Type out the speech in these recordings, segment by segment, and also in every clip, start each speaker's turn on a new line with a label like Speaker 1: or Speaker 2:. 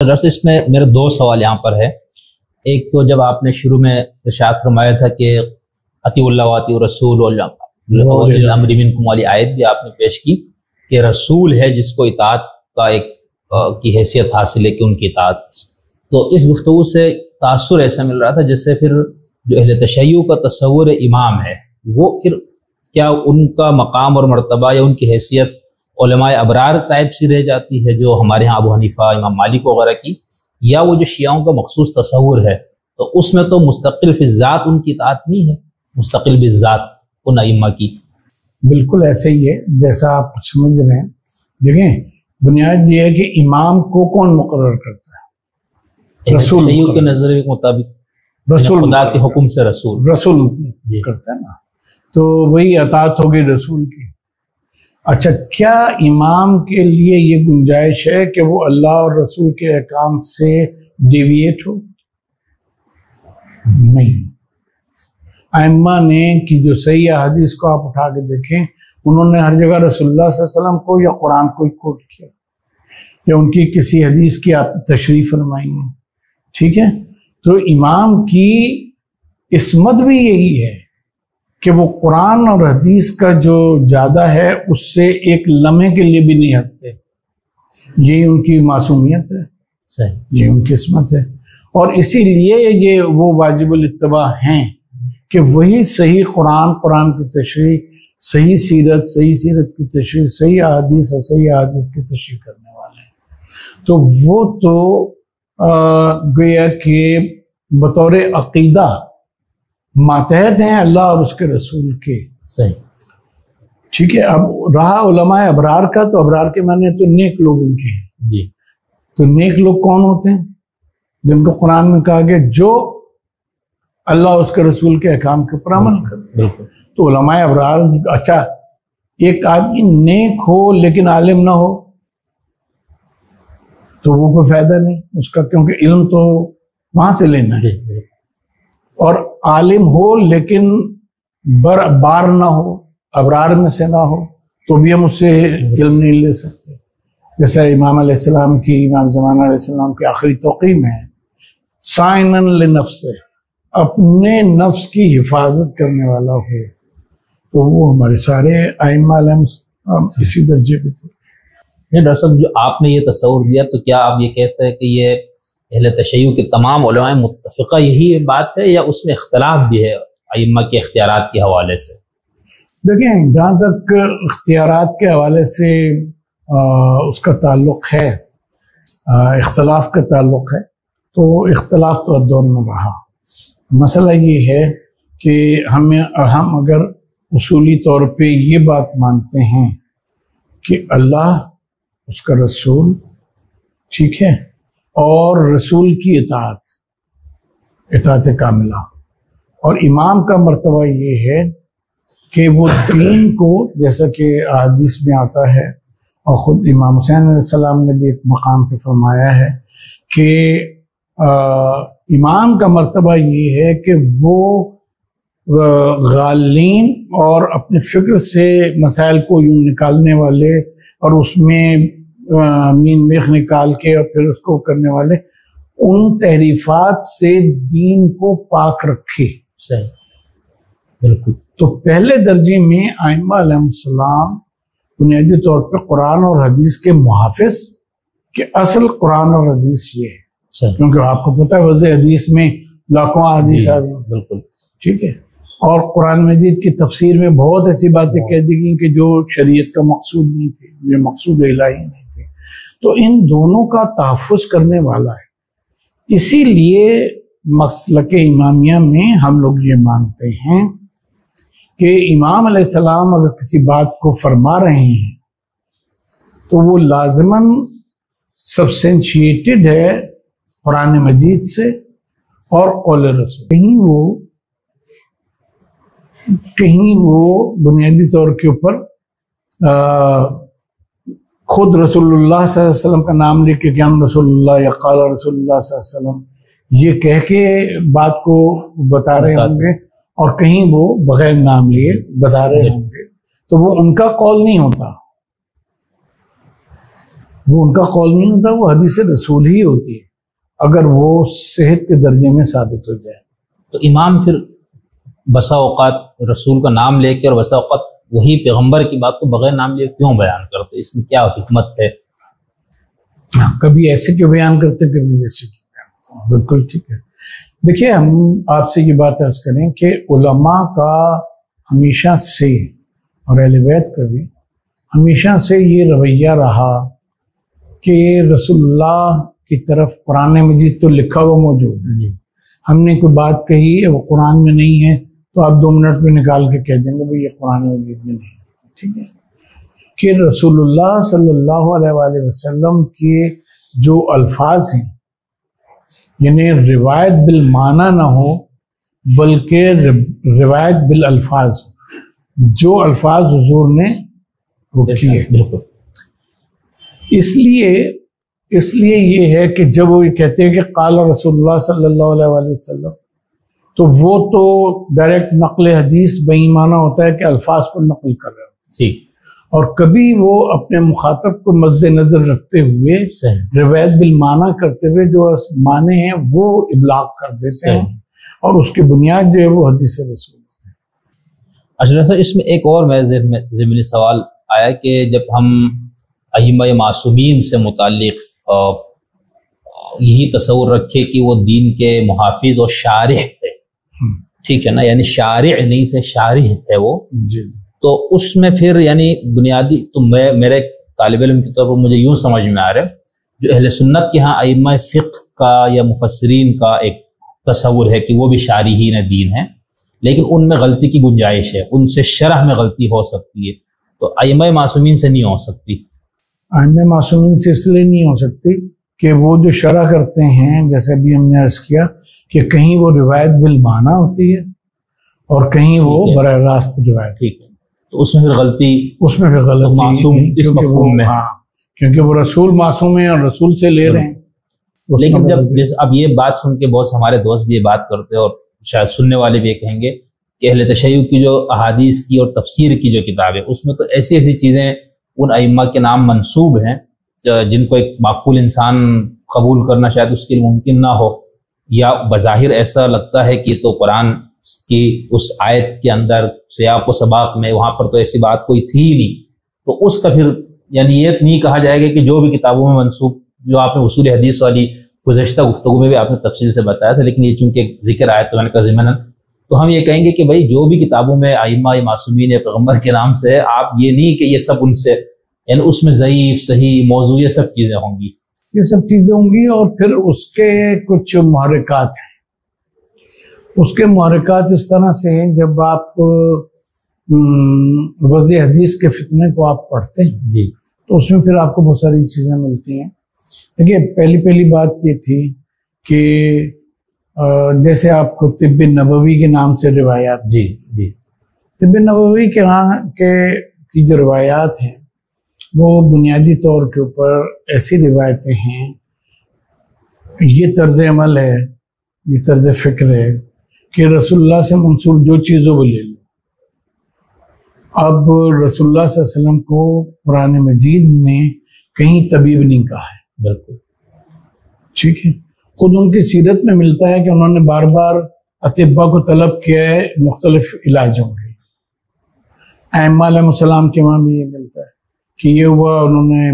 Speaker 1: دراصل اس میں میرے دو سوال یہاں پر ہے۔ ایک تو جب آپ نے شروع میں ارشاد فرمایا تھا کہ اطیعوا اللہ واطیعوا الرسول واولی الامر منکم والی آیت بھی آپ نے پیش کی کہ رسول ہے جس کو اطاعت کا ایک کی حیثیت حاصل ہے کہ ان کی اطاعت۔ تو اس گفتگو سے تاثر ایسا مل رہا تھا جس سے پھر جو اہل تشیع کا تصور امام ہے وہ پھر کیا ان کا مقام اور مرتبہ یا ان کی حیثیت علماء ابرار ٹائپ سے رہ جاتی ہے جو ہمارے ہاں ابو حنیفہ امام مالک وغیرہ کی، یا وہ جو شیعوں کا مخصوص تصور ہے تو اس میں تو مستقل فی الذات ان کی اطاعت نہیں ہے، مستقل بالذات ان ائمہ کی؟
Speaker 2: بالکل ایسے ہی ہے جیسا آپ سمجھ رہے ہیں۔ دیکھیں بنیاد یہ ہے کہ امام کو کون مقرر کرتا ہے؟
Speaker 1: رسول تشیع کے نظریے کے مطابق
Speaker 2: رسول
Speaker 1: خدا کے حکم سے رسول
Speaker 2: کرتا ہے نا، تو وہی اطاعت ہوگی رسول کی۔ اچھا، کیا امام کے لیے یہ گنجائش ہے کہ وہ اللہ اور رسول کے احکام سے ڈیویٹ ہو؟ نہیں۔ ائمہ نے کی جو صحیح حدیث کو آپ اٹھا کے دیکھیں، انہوں نے ہر جگہ رسول اللہ صلی اللہ علیہ وسلم کو یا قرآن کو کوٹ کیا یا ان کی کسی حدیث کی آپ تشریح فرمائی ہے، ٹھیک ہے؟ تو امام کی عصمت بھی یہی ہے کہ وہ قرآن اور حدیث کا جو زیادہ ہے اس سے ایک لمحے کے لیے بھی نہیں ہٹتے۔ یہی ان کی معصومیت ہے، صحیح، یہ ان کی عصمت ہے، اور اسی لیے یہ وہ واجب الاتباع ہیں کہ وہی صحیح قرآن کی تشریح، صحیح سیرت کی تشریح، صحیح احادیث اور صحیح احادیث کی تشریح کرنے والے ہیں۔ تو وہ تو گویا کہ بطور عقیدہ ماتحت ہیں اللہ اور اس کے رسول کے،
Speaker 1: صحیح،
Speaker 2: ٹھیک ہے؟ اب رہا علماء ابرار کا، تو ابرار کے معنی تو نیک لوگ ان کے ہیں
Speaker 1: جی۔
Speaker 2: تو نیک لوگ کون ہوتے ہیں؟ جن کو قرآن میں کہا گیا جو اللہ اور اس کے رسول کے احکام کے اوپر عمل کرتے ہیں، تو علماء ابرار۔ اچھا، ایک آدمی نیک ہو لیکن عالم نہ ہو تو وہ کوئی فائدہ نہیں اس کا، کیونکہ علم تو وہاں سے لینا ہے، اور عالم ہو لیکن بار نہ ہو، ابرار میں سے نہ ہو، تو بھی ہم اس سے علم نہیں لے سکتے۔ جیسا امام علیہ السلام کی، امام زمانہ علیہ السلام کی آخری توقیم ہے، سائنن لنفس، اپنے نفس کی حفاظت کرنے والا ہو، تو وہ ہمارے سارے ائمہ علیہم اسی درجے پہ تھے۔
Speaker 1: ڈاکٹر صاحب، جو آپ نے یہ تصور دیا تو کیا آپ یہ کہتے ہیں کہ یہ اہل تشیع کے تمام علماء متفقہ یہی بات ہے یا اس میں اختلاف بھی ہے ائمہ کے اختیارات کے حوالے سے؟
Speaker 2: دیکھیں، جہاں تک اختیارات کے حوالے سے اس کا تعلق ہے، اختلاف کا تعلق ہے، تو اختلاف تو دور میں رہا۔ مسئلہ یہ ہے کہ ہم اگر اصولی طور پہ یہ بات مانتے ہیں کہ اللہ، اس کا رسول، ٹھیک ہے، اور رسول کی اطاعت کاملہ، اور امام کا مرتبہ یہ ہے کہ وہ دین کو، جیسا کہ حدیث میں آتا ہے اور خود امام حسین علیہ السلام نے بھی ایک مقام پہ فرمایا ہے کہ امام کا مرتبہ یہ ہے کہ وہ غالین اور اپنے فکر سے مسائل کو یوں نکالنے والے اور اس میں مین میخ نکال کے اور پھر اس کو کرنے والے، ان تحریفات سے دین کو پاک رکھے۔
Speaker 1: صحیح، بالکل۔
Speaker 2: تو پہلے درجے میں ائمہ علیہ السلام بنیادی طور پہ قرآن اور حدیث کے محافظ، کہ اصل قرآن اور حدیث یہ ہے، کیونکہ آپ کو پتہ ہے وضع حدیث میں لاکھوں حدیث آ گئی، بالکل، ٹھیک ہے، اور قرآن مجید کی تفسیر میں بہت ایسی باتیں کہہ دی گئی کہ جو شریعت کا مقصود نہیں تھی، یہ مقصود الہی نہیں تھے۔ تو ان دونوں کا تحفظ کرنے والا ہے، اسی لیے مسلک امامیہ میں ہم لوگ یہ مانتے ہیں کہ امام علیہ السلام اگر کسی بات کو فرما رہے ہیں تو وہ لازماً سبسٹینشیٹڈ ہے قرآن مجید سے اور قول رسول۔ کہیں وہ بنیادی طور کے اوپر خود رسول اللہ صلی اللہ علیہ وسلم کا نام لے کے کہ رسول اللہ یا قال رسول اللہ صلی اللہ علیہ وسلم یہ کہہ کے بات کو بتا رہے ہوں گے، اور کہیں وہ بغیر نام لیے بتا رہے ہوں گے، تو وہ ان کا قول نہیں ہوتا، وہ ان کا قول نہیں ہوتا، وہ حدیث رسول ہی ہوتی ہے اگر وہ صحت کے درجے میں ثابت ہو جائے۔
Speaker 1: تو امام پھر بسا اوقات رسول کا نام لے کے اور بسا اوقات وہی پیغمبر کی بات کو بغیر نام لے کیوں بیان کرتے؟ اس میں کیا حکمت ہے؟
Speaker 2: کبھی ایسے کیوں بیان کرتے، کبھی ویسے کیوں بیان کرتے، بالکل ٹھیک ہے۔ دیکھیے ہم آپ سے یہ بات عرض کریں کہ علماء کا ہمیشہ سے اور اہل بیت کا بھی ہمیشہ سے یہ رویہ رہا کہ رسول اللہ کی طرف قرآن مجید تو لکھا ہوا موجود ہے،
Speaker 1: جی
Speaker 2: ہم نے کوئی بات کہی ہے وہ قرآن میں نہیں ہے تو آپ 2 منٹ میں نکال کے کہہ دیں گے بھئی یہ قرآن مجید میں نہیں ہے، ٹھیک ہے، کہ رسول اللہ صلی اللہ علیہ وآلہ وسلم کے جو الفاظ ہیں یعنی روایت بالمعنی نہ ہو بلکہ روایت بالالفاظ، جو الفاظ حضور نے وہ کیے،
Speaker 1: بالکل۔
Speaker 2: اس لیے یہ ہے کہ جب وہ یہ کہتے ہیں کہ قال رسول اللہ صلی اللہ علیہ وآلہ وسلم، تو وہ تو ڈائریکٹ نقل حدیث بہی معنی ہوتا ہے کہ الفاظ کو نقل کر رہے ہیں،
Speaker 1: ٹھیک،
Speaker 2: اور کبھی وہ اپنے مخاطب کو مد نظر رکھتے ہوئے روایت بالمعنی کرتے ہوئے جو معنی ہیں وہ ابلاغ کر دیتے ہیں، اور اس کی بنیاد جو ہے وہ حدیث رسول ہے۔
Speaker 1: اشرف صاحب، اس میں ایک اور میں ضمنی سوال آیا کہ جب ہم ائمہ معصومین سے متعلق یہی تصور رکھے کہ وہ دین کے محافظ اور شارح تھے، ٹھیک ہے نا، یعنی شارع نہیں تھے، شارح تھے وہ،
Speaker 2: جی،
Speaker 1: تو اس میں پھر یعنی بنیادی تو میرے طالب علم کے طور پر مجھے یوں سمجھ میں آ رہا ہے، جو اہل سنت کے ہاں ائمہ فقہ کا یا مفسرین کا ایک تصور ہے کہ وہ بھی شارحین دین ہیں، لیکن ان میں غلطی کی گنجائش ہے، ان سے شرح میں غلطی ہو سکتی ہے، تو ائمہ معصومین سے نہیں ہو سکتی۔
Speaker 2: ائمہ معصومین سے اس لیے نہیں ہو سکتی کہ وہ جو شرح کرتے ہیں، جیسے ابھی ہم نے عرض کیا کہ کہیں وہ روایت بالمعنی ہوتی ہے اور کہیں وہ براہ راست روایت،
Speaker 1: ٹھیک ہے، تو اس میں پھر غلطی،
Speaker 2: اس میں پھر غلطی
Speaker 1: معصوم اس مفہوم میں،
Speaker 2: ہاں، کیونکہ وہ رسول معصوم ہیں اور رسول سے لے رہے ہیں۔
Speaker 1: لیکن جب جیسے اب یہ بات سن کے بہت سے ہمارے دوست بھی یہ بات کرتے ہیں اور شاید سننے والے بھی یہ کہیں گے کہ اہل تشیع کی جو احادیث کی اور تفسیر کی جو کتاب ہے اس میں تو ایسی ایسی چیزیں ان ائمہ کے نام منسوب ہیں جن کو ایک معقول انسان قبول کرنا شاید اس کے لیے ممکن نہ ہو، یا بظاہر ایسا لگتا ہے کہ تو قرآن کی اس آیت کے اندر سیاق و سباق میں وہاں پر تو ایسی بات کوئی تھی ہی نہیں، تو اس کا پھر یعنی یہ نہیں کہا جائے گا کہ جو بھی کتابوں میں منسوب، جو آپ نے اصول حدیث والی گزشتہ گفتگو میں بھی آپ نے تفصیل سے بتایا تھا، لیکن یہ چونکہ ذکر آیا تو میں نے کہا ضمناً، تو ہم یہ کہیں گے کہ بھائی جو بھی کتابوں میں ائمہ معصومین یا پیغمبر کے نام سے ہے، آپ یہ نہیں کہ یہ سب ان سے، یعنی اس میں ضعیف، صحیح، موضوع، یہ سب چیزیں ہوں گی،
Speaker 2: یہ سب چیزیں ہوں گی، اور پھر اس کے کچھ محرکات ہیں۔ اس کے محرکات اس طرح سے ہیں، جب آپ وضع حدیث کے فتنے کو آپ پڑھتے ہیں
Speaker 1: جی،
Speaker 2: تو اس میں پھر آپ کو بہت ساری چیزیں ملتی ہیں۔ دیکھیے پہلی بات یہ تھی کہ جیسے آپ کو طب نبوی کے نام سے روایات،
Speaker 1: جی جی،
Speaker 2: طب نبوی کے ہاں کی جو روایات ہیں وہ بنیادی طور کے اوپر ایسی روایتیں ہیں، یہ طرز عمل ہے، یہ طرز فکر ہے کہ رسول اللہ سے منسوب جو چیزوں کو لے لو۔ اب رسول اللہ صلی اللہ علیہ وسلم کو قرآن مجید نے کہیں طبیب نہیں کہا ہے،
Speaker 1: بالکل
Speaker 2: ٹھیک ہے، خود ان کی سیرت میں ملتا ہے کہ انہوں نے بار بار اطباء کو طلب کیا ہے مختلف علاجوں کے، ائمہ علیہ السلام کے وہاں بھی یہ ملتا ہے کہ یہ ہوا، انہوں نے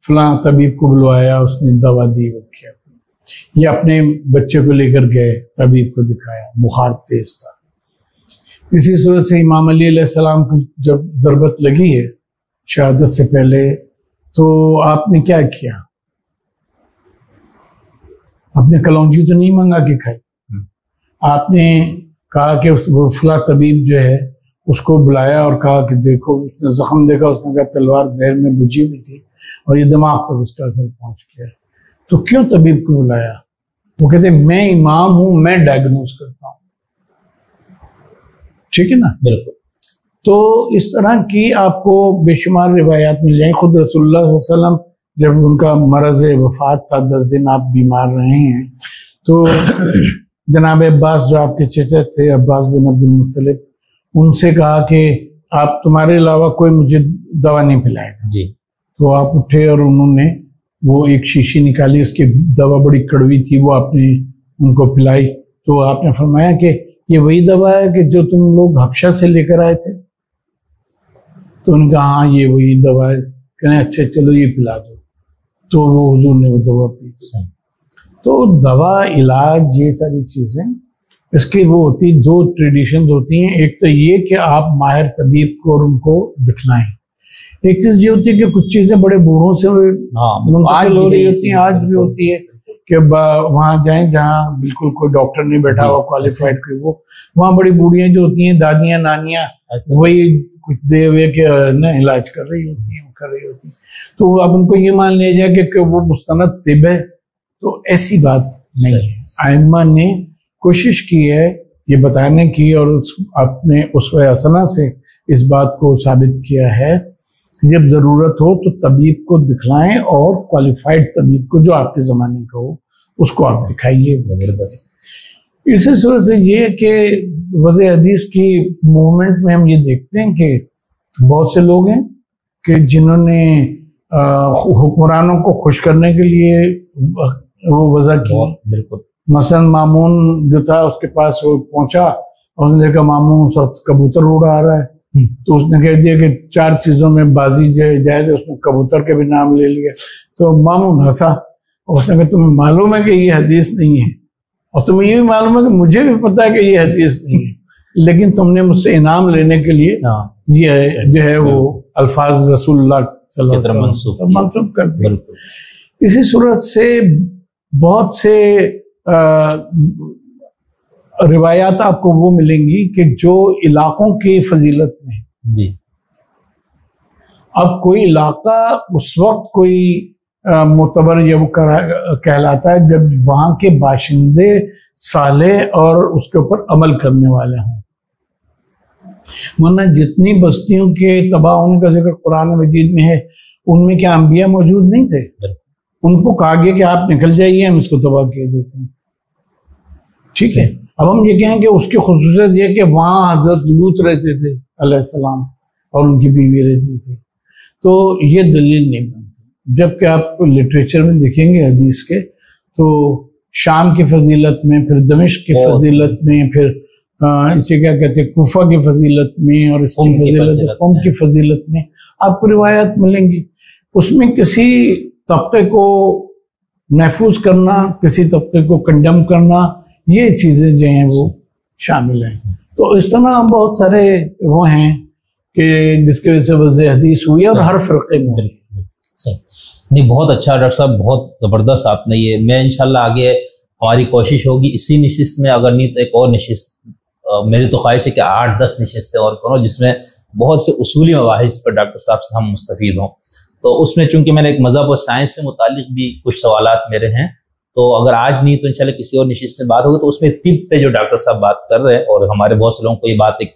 Speaker 2: فلاں طبیب کو بلوایا، اس نے دوا دی، وہ کیا، یہ اپنے بچے کو لے کر گئے، طبیب کو دکھایا، بخار تیز تھا۔ اسی صورت سے امام علی علیہ السلام کو جب ضربت لگی ہے شہادت سے پہلے، تو آپ نے کیا کیا؟ آپ نے کلونجی تو نہیں منگا کے کھائی، آپ نے کہا کہ وہ فلاں طبیب جو ہے اس کو بلایا اور کہا کہ دیکھو، اس نے زخم دیکھا، اس نے کہا تلوار زہر میں بجھی ہوئی تھی اور یہ دماغ تک اس کا اثر پہنچ گیا، تو کیوں طبیب کو بلایا؟ وہ کہتے ہیں میں امام ہوں، میں ڈائگنوز کرتا ہوں، ٹھیک ہے نا، بالکل۔ تو اس طرح کی آپ کو بے شمار روایات مل جائیں۔ خود رسول اللہ صلی اللہ علیہ وسلم جب ان کا مرض وفات تھا، 10 دن آپ بیمار رہے ہیں، تو جناب عباس جو آپ کے چچا تھے، عباس بن عبد المطلب، ان سے کہا کہ آپ تمہارے علاوہ کوئی مجھے دوا نہیں پلائے گا،
Speaker 1: جی،
Speaker 2: تو آپ اٹھے اور انہوں نے وہ ایک شیشی نکالی، اس کی دوا بڑی کڑوی تھی، وہ آپ نے ان کو پلائی، تو آپ نے فرمایا کہ یہ وہی دوا ہے کہ جو تم لوگ حبشہ سے لے کر آئے تھے؟ تو ان کا ہاں یہ وہی دوا ہے۔ کہنے اچھا چلو یہ پلا دو، تو وہ حضور نے وہ دوا پی۔ تو دوا، علاج، یہ ساری چیزیں اس کی وہ ہوتی، دو ٹریڈیشنز ہوتی ہیں۔ ایک تو یہ کہ آپ ماہر طبیب کو اور ان کو دکھلائیں۔ ایک چیز یہ ہوتی ہے کہ کچھ چیزیں بڑے بوڑھوں سے منتقل ہو رہی ہوتی ہیں، آج بھی ہوتی ہے کہ وہاں جائیں جہاں بالکل کوئی ڈاکٹر نہیں بیٹھا ہوا کوالیفائڈ کوئی، وہ وہاں بڑی بوڑھیاں جو ہوتی ہیں، دادیاں نانیاں، وہی کچھ دے ہوئے کہ علاج کر رہی ہوتی ہیں، کر رہی ہوتی ہیں۔ تو اب ان کو یہ مان لیا جائے کہ وہ مستند طب ہے، تو ایسی بات نہیں ہے۔ ائمہ نے کوشش کی ہے یہ بتانے کی، اور اپنے اسوہ حسنہ سے اس بات کو ثابت کیا ہے، جب ضرورت ہو تو طبیب کو دکھلائیں، اور کوالیفائڈ طبیب کو جو آپ کے زمانے کا ہو اس کو آپ دکھائیے۔ اسی صورت سے یہ کہ وضع حدیث کی موومنٹ میں ہم یہ دیکھتے ہیں کہ بہت سے لوگ ہیں کہ جنہوں نے حکمرانوں کو خوش کرنے کے لیے وہ وضع کی۔ مثلا مامون جو تھا، اس کے پاس وہ پہنچا اور اس نے دیکھا مامون سخت کبوتر اڑا رہا ہے، تو اس نے کہہ دیا کہ 4 چیزوں میں بازی جائز ہے، اس نے کبوتر کے بھی نام لے لیا۔ تو مامون ہنسا، اور اس نے کہا تمہیں معلوم ہے کہ یہ حدیث نہیں ہے، اور تمہیں یہ بھی معلوم ہے کہ مجھے بھی پتا ہے کہ یہ حدیث نہیں ہے، لیکن تم نے مجھ سے انعام لینے کے لیے یہ جو ہے وہ الفاظ رسول اللہ صلی اللہ علیہ وسلم منسوخ کر دی۔ اسی صورت سے بہت سے روایات آپ کو وہ ملیں گی کہ جو علاقوں کی فضیلت میں، اب کوئی علاقہ اس وقت کوئی معتبر یا وہ کہلاتا ہے جب وہاں کے باشندے صالح اور اس کے اوپر عمل کرنے والے ہوں، ورنہ جتنی بستیوں کے تباہ ہونے کا ذکر قرآن مجید میں ہے، ان میں کیا انبیاء موجود نہیں تھے؟ ان کو کہا گیا کہ آپ نکل جائیے، ہم اس کو تباہ کیے دیتے ہیں۔ ٹھیک ہے، اب ہم یہ کہیں کہ اس کی خصوصیت یہ کہ وہاں حضرت لوط رہتے تھے علیہ السلام اور ان کی بیوی رہتی تھی، تو یہ دلیل نہیں بنتی۔ جبکہ آپ لٹریچر میں دیکھیں گے حدیث کے، تو شام کی فضیلت میں، پھر دمشق کی فضیلت میں، پھر اسے کیا کہتے ہیں کوفہ کی فضیلت میں، اور اس کی فضیلت قوم کی فضیلت میں آپ کو روایات ملیں گی۔ اس میں کسی طبقے کو محفوظ کرنا، کسی طبقے کو کنڈم کرنا، یہ چیزیں جو ہیں وہ شامل ہیں۔ تو اس طرح بہت سارے وہ ہیں کہ جس کی وجہ سے وضع حدیث ہوئی اور ہر فرقے میں۔
Speaker 1: نہیں، بہت اچھا ڈاکٹر صاحب، بہت زبردست آپ نے یہ، میں انشاءاللہ آگے ہماری کوشش ہوگی اسی نشست میں، اگر نہیں تو ایک اور نشست، میری تو خواہش ہے کہ 8-10 نشستیں اور کروں جس میں بہت سے اصولی مباحث پر ڈاکٹر صاحب سے ہم مستفید ہوں۔ تو اس میں چونکہ میں نے ایک مذہب اور سائنس سے متعلق بھی کچھ سوالات میرے ہیں، تو اگر آج نہیں تو انشاءاللہ کسی اور نشست میں بات ہوگی۔ تو اس میں طب پہ جو ڈاکٹر صاحب بات کر رہے ہیں، اور ہمارے بہت سے لوگوں کو یہ بات ایک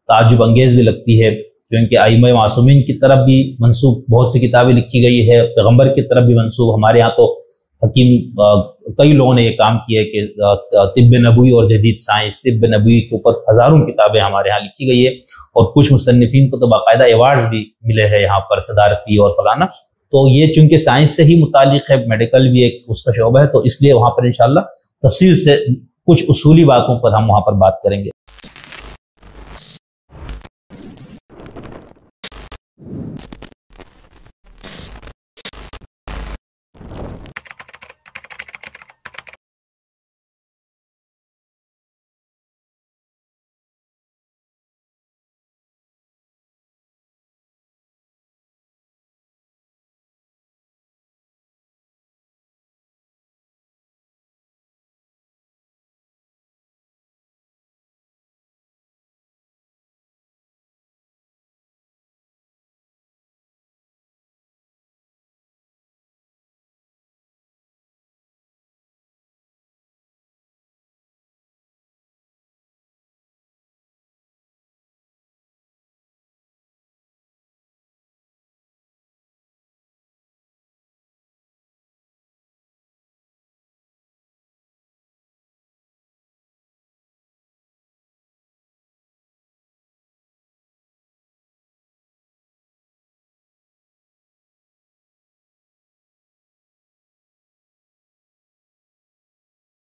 Speaker 1: تعجب انگیز بھی لگتی ہے، کیونکہ ائمہ معصومین کی طرف بھی منسوب بہت سی کتابیں لکھی گئی ہے، پیغمبر کی طرف بھی منسوب، ہمارے ہاں تو حکیم کئی لوگوں نے یہ کام کیا ہے کہ طب نبوی اور جدید سائنس، طب نبوی کے اوپر ہزاروں کتابیں ہمارے ہاں لکھی گئی ہے، اور کچھ مصنفین کو تو باقاعدہ ایوارڈز بھی ملے ہیں یہاں پر، صدارتی اور فلانا۔ تو یہ چونکہ سائنس سے ہی متعلق ہے، میڈیکل بھی ایک اس کا شعبہ ہے، تو اس لیے وہاں پر انشاءاللہ تفصیل سے کچھ اصولی باتوں پر ہم وہاں پر بات کریں گے۔